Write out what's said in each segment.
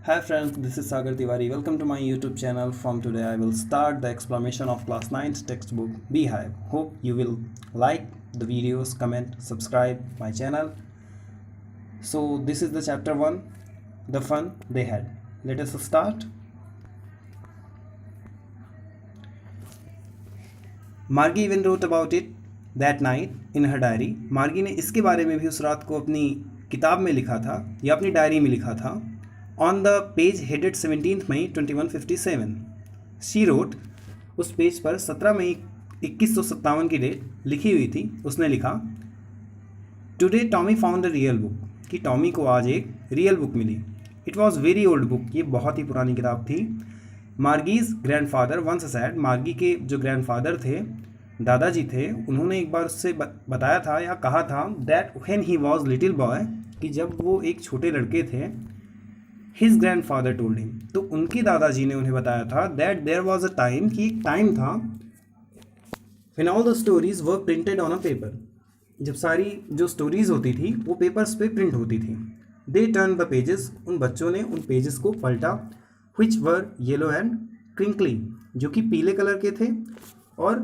Hi friends, this is Sagar Tiwari. Welcome to my YouTube channel. From today I will start the explanation of class 9's textbook Beehive. Hope you will like the videos, comment, subscribe my channel. So this is the chapter 1, the fun they had. Let us start. Margie even wrote about it that night in her diary. मार्गी ने इसके बारे में भी उस रात को अपनी किताब में लिखा था या अपनी डायरी में लिखा था. On the page headed 17th May 2157, she wrote, उस पेज पर 17 मई 2157 की डेट लिखी हुई थी. उसने लिखा, today Tommy found a real book, कि टॉमी को आज एक रियल बुक मिली. It was very old book, ये बहुत ही पुरानी किताब थी. मार्गीज ग्रैंडफादर वंस सैड, मार्गी के जो ग्रैंडफादर थे, दादाजी थे, उन्होंने एक बार उससे बताया था या कहा था that when he was little boy, कि जब वो एक छोटे लड़के थे, हिज ग्रैंडफादर टोल्ड हिम, तो उनके दादाजी ने उन्हें बताया था that there was a time, कि एक टाइम था when all the stories were printed on a paper, जब सारी जो स्टोरीज होती थी वो पेपर्स पे प्रिंट होती थी. दे टर्न द पेजेस, उन बच्चों ने उन पेजेस को पलटा. विच वर येलो एंड क्रिंकली, जो कि पीले कलर के थे और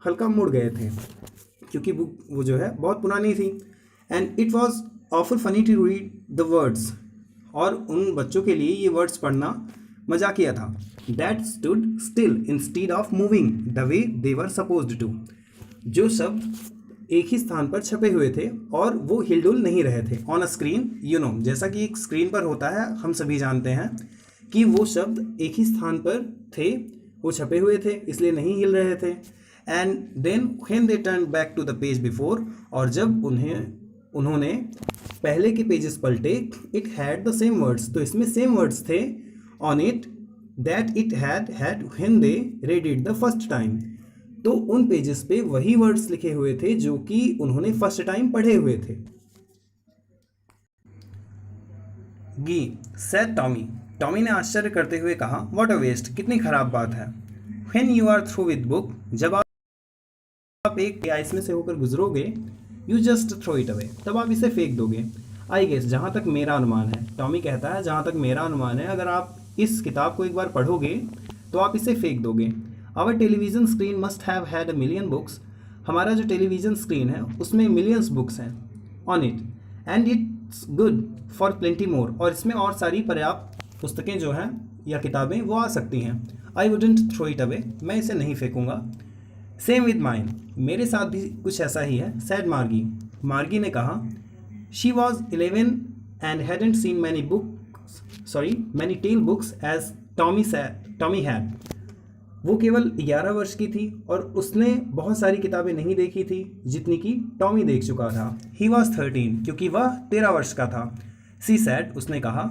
हल्का मुड़ गए थे क्योंकि बुक वो जो है बहुत पुरानी थी. And it was awful funny to read the words, और उन बच्चों के लिए ये वर्ड्स पढ़ना मजाकिया था. That stood still instead of moving the way they were supposed to, जो शब्द एक ही स्थान पर छपे हुए थे और वो हिलडुल नहीं रहे थे. On a screen, you know, जैसा कि एक स्क्रीन पर होता है, हम सभी जानते हैं कि वो शब्द एक ही स्थान पर थे, वो छपे हुए थे, इसलिए नहीं हिल रहे थे. And then when they turn back to the page before, और जब उन्होंने पहले के पेजेस पलटे, it had the same words, तो इसमें सेम वर्ड्स थे on it that it had when they read it the first time, तो उन पेजेस पे वही वर्ड्स लिखे हुए थे जो कि उन्होंने फर्स्ट टाइम पढ़े हुए थे. गी सेड टॉमी, टॉमी ने आश्चर्य करते हुए कहा, व्हाट अ वेस्ट, कितनी खराब बात है. When you are through with book, जब आप एक इसमें से होकर गुजरोगे, you just throw it away, तब आप इसे फेंक दोगे. आई गेस, जहाँ तक मेरा अनुमान है, टॉमी कहता है, जहाँ तक मेरा अनुमान है, अगर आप इस किताब को एक बार पढ़ोगे तो आप इसे फेंक दोगे. Our television screen must have had a million books, हमारा जो टेलीविज़न स्क्रीन है उसमें मिलियंस बुक्स हैं on it, and it's good for plenty more, और इसमें और सारी पर्याप्त पुस्तकें जो हैं या किताबें वो आ सकती हैं. I wouldn't throw it away, मैं इसे नहीं फेंकूंगा. सेम विद माइन, मेरे साथ भी कुछ ऐसा ही है. सैड मार्गी, मार्गी ने कहा. She was 11 and hadn't seen many telebooks as Tommy had, वो केवल 11 वर्ष की थी और उसने बहुत सारी किताबें नहीं देखी थी जितनी कि टॉमी देख चुका था. ही वॉज 13, क्योंकि वह 13 वर्ष का था. सी सैड, उसने कहा.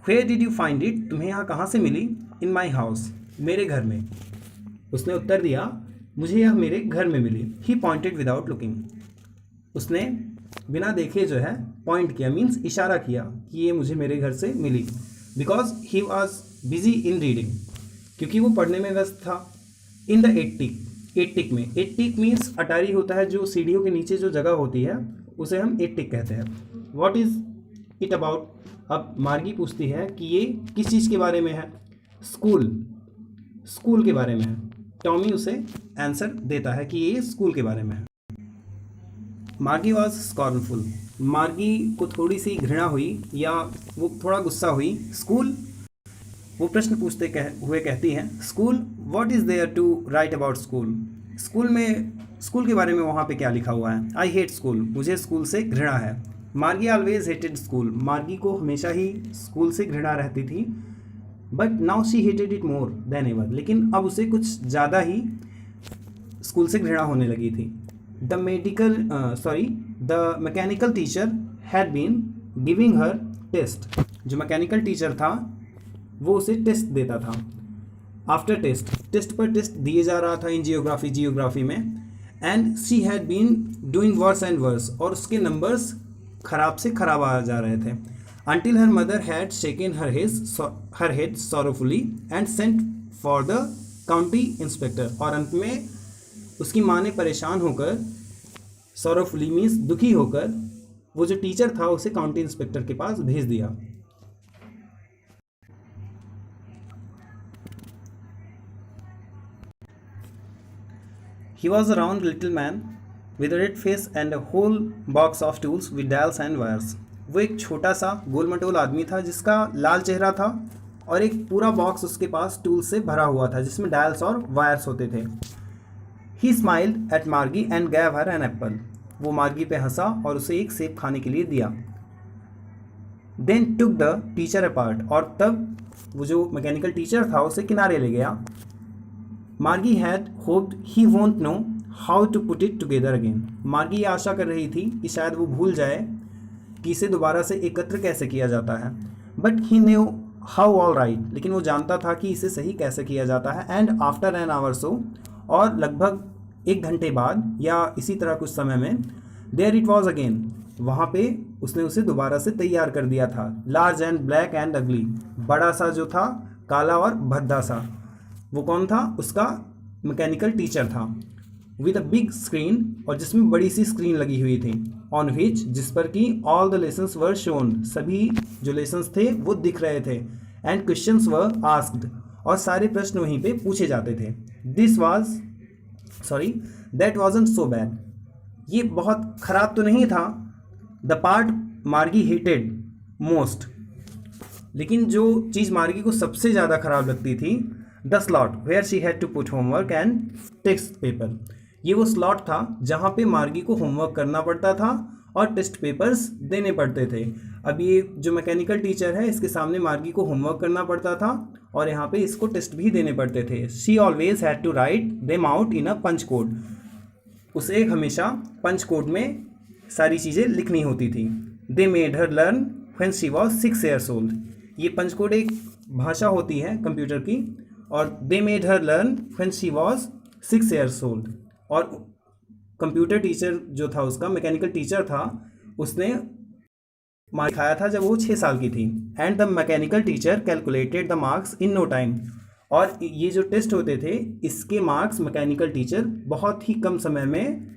Where did you find it, तुम्हें यहाँ कहाँ से मिली. इन माई हाउस, मेरे घर में, उसने उत्तर दिया, मुझे यह मेरे घर में मिली. ही पॉइंटेड विदाउट लुकिंग, उसने बिना देखे जो है पॉइंट किया, मीन्स इशारा किया कि ये मुझे मेरे घर से मिली. Because he was busy in reading, क्योंकि वो पढ़ने में व्यस्त था. इन द एटिक में, एटिक मीन्स अटारी होता है, जो सीढ़ियों के नीचे जो जगह होती है उसे हम एटिक कहते हैं. व्हाट इज़ इट अबाउट, अब मार्गी पूछती है कि ये किस चीज़ के बारे में है. स्कूल के बारे में है. टॉमी उसे आंसर देता है कि ये स्कूल के बारे में है. मार्गी वॉज स्कॉर्नफुल, मार्गी को थोड़ी सी घृणा हुई या वो थोड़ा गुस्सा हुई. स्कूल, वो प्रश्न पूछते हुए कहती हैं, school, what is there to write about school, school के बारे में वहाँ पे क्या लिखा हुआ है. आई हेट स्कूल, मुझे स्कूल से घृणा है. मार्गी ऑलवेज हेटेड स्कूल, मार्गी को हमेशा ही स्कूल से घृणा रहती थी. But now she hated it more than ever, लेकिन अब उसे कुछ ज़्यादा ही स्कूल से घृणा होने लगी थी. The mechanical teacher had been giving her test, जो मैकेनिकल टीचर था वो उसे टेस्ट देता था. आफ्टर टेस्ट पर टेस्ट दिए जा रहा था इन जियोग्राफी में. And she had been doing worse and worse, और उसके नंबर्स खराब से खराब आ जा रहे थे. Until her mother had shaken her head sorrowfully and sent for the county inspector, और अंत में उसकी माँ ने परेशान होकर, sorrowfully मीन्स दुखी होकर, वो जो टीचर था उसे काउंटी इंस्पेक्टर के पास भेज दिया. He was a round little man with red face and a whole box of tools with dials and wires. वो एक छोटा सा गोल मटोल आदमी था जिसका लाल चेहरा था और एक पूरा बॉक्स उसके पास टूल्स से भरा हुआ था जिसमें डायल्स और वायर्स होते थे। He smiled at Margie and gave her an apple. वो मार्गी पे हंसा और उसे एक सेब खाने के लिए दिया। Then took the teacher apart, और तब वो जो मैकेनिकल टीचर था उसे किनारे ले गया। Margie had hoped he won't know how to put it together again. Margie आशा कर रही थी कि शायद वो भूल जाए कि इसे दोबारा से एकत्र कैसे किया जाता है। But he knew how all right, लेकिन वो जानता था कि इसे सही कैसे किया जाता है। And after an hour so, और लगभग 1 घंटे बाद या इसी तरह कुछ समय में, देयर इट वॉज अगेन, वहाँ पे उसने उसे दोबारा से तैयार कर दिया था। लार्ज एंड ब्लैक एंड अगली, बड़ा सा जो था, काला और भद्दा सा। वो कौन था? उसका मैकेनिकल टीचर था। विद अ बिग स्क्रीन, और जिसमें बड़ी सी स्क्रीन लगी हुई थी। ऑन विच, जिस पर कि all the lessons were shown, सभी जो लेसन्स थे वो दिख रहे थे। एंड क्वेश्चंस वर आस्क्ड, और सारे प्रश्न वहीं पे पूछे जाते थे। दैट वाजंट सो बैड, ये बहुत खराब तो नहीं था। द पार्ट मार्गी हेटेड मोस्ट, लेकिन जो चीज़ मार्गी को सबसे ज़्यादा खराब लगती थी, the slot where she had to put homework and test paper. ये वो स्लॉट था जहाँ पे मार्गी को होमवर्क करना पड़ता था और टेस्ट पेपर्स देने पड़ते थे। अब ये जो मैकेनिकल टीचर है, इसके सामने मार्गी को होमवर्क करना पड़ता था और यहाँ पे इसको टेस्ट भी देने पड़ते थे। She always had to write them out in a punch code. उसे हमेशा पंच कोड में सारी चीज़ें लिखनी होती थी। They made her learn when she was 6 years old। ये पंच कोड एक भाषा होती है कंप्यूटर की, और they made her learn when she was 6 years old। और कंप्यूटर टीचर जो था, उसका मैकेनिकल टीचर था, उसने दिखाया था जब वो 6 साल की थी। And the mechanical teacher calculated the marks in no time. और ये जो टेस्ट होते थे, इसके मार्क्स मैकेनिकल टीचर बहुत ही कम समय में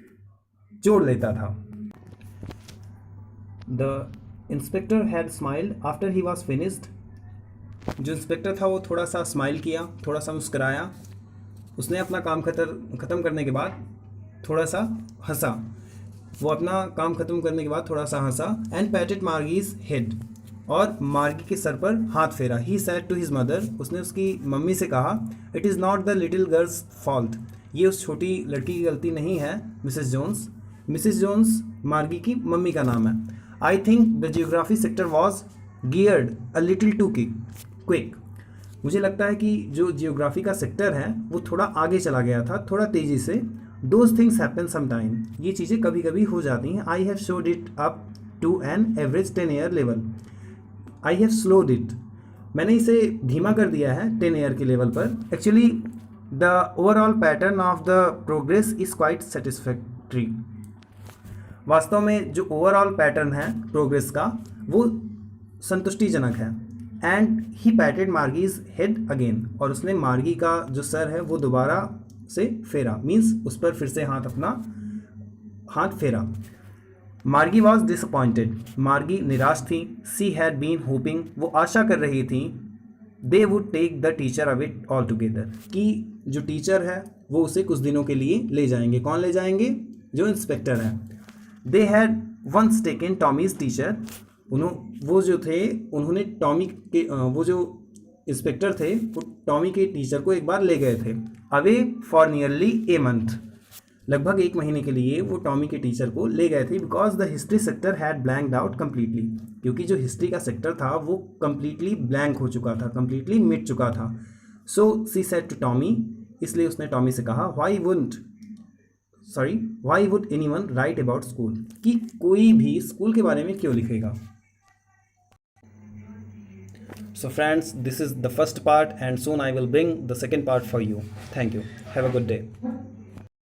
जोड़ लेता था। The inspector had smiled after he was finished. जो इंस्पेक्टर था वो थोड़ा सा स्माइल किया, थोड़ा सा मुस्कराया। उसने अपना काम ख़त्म करने के बाद थोड़ा सा हंसा। वो अपना काम ख़त्म करने के बाद थोड़ा सा हंसा। एंड पैटेड मार्गीज हेड, और मार्गी के सर पर हाथ फेरा। ही सैड टू हिज मदर, उसने उसकी मम्मी से कहा, it is not the little girls fault, ये उस छोटी लड़की की गलती नहीं है, मिसेस जोन्स। मिसेस जोन्स मार्गी की मम्मी का नाम है। I think the geography sector was geared a little too quick. मुझे लगता है कि जो जियोग्राफी का सेक्टर है वो थोड़ा आगे चला गया था, थोड़ा तेज़ी से। दोज थिंग्स हैपन समटाइम, ये चीज़ें कभी कभी हो जाती हैं। I have showed it up to an average 10 year level. I have slowed it, मैंने इसे धीमा कर दिया है 10 year के लेवल पर। Actually the overall pattern of the progress is quite satisfactory. वास्तव में जो ओवरऑल पैटर्न है प्रोग्रेस का वो संतुष्टिजनक है। And he patted Margie's head again, और उसने मार्गी का जो सर है वो दोबारा से फेरा, मीन्स उस पर फिर से अपना हाथ फेरा। मार्गी वॉज डिसअपॉइंटेड, मार्गी निराश थी। सी हैड बीन होपिंग, वो आशा कर रही थी, they would take the teacher away altogether, कि जो टीचर है वो उसे कुछ दिनों के लिए ले जाएंगे। कौन ले जाएंगे? जो इंस्पेक्टर है। They had once taken Tommy's teacher, वो जो थे उन्होंने टॉमी के वो जो इंस्पेक्टर थे वो टॉमी के टीचर को एक बार ले गए थे। Away for nearly a month, लगभग 1 महीने के लिए वो टॉमी के टीचर को ले गए थे। Because the history sector had blanked out completely, क्योंकि जो हिस्ट्री का सेक्टर था वो कम्प्लीटली ब्लैंक हो चुका था, कम्प्लीटली मिट चुका था। सो सी सेड टू टॉमी, इसलिए उसने टॉमी से कहा, why would anyone right about school, कि कोई भी स्कूल के बारे में क्यों लिखेगा। So friends, this is the first part and soon I will bring the second part for you. Thank you. Have a good day.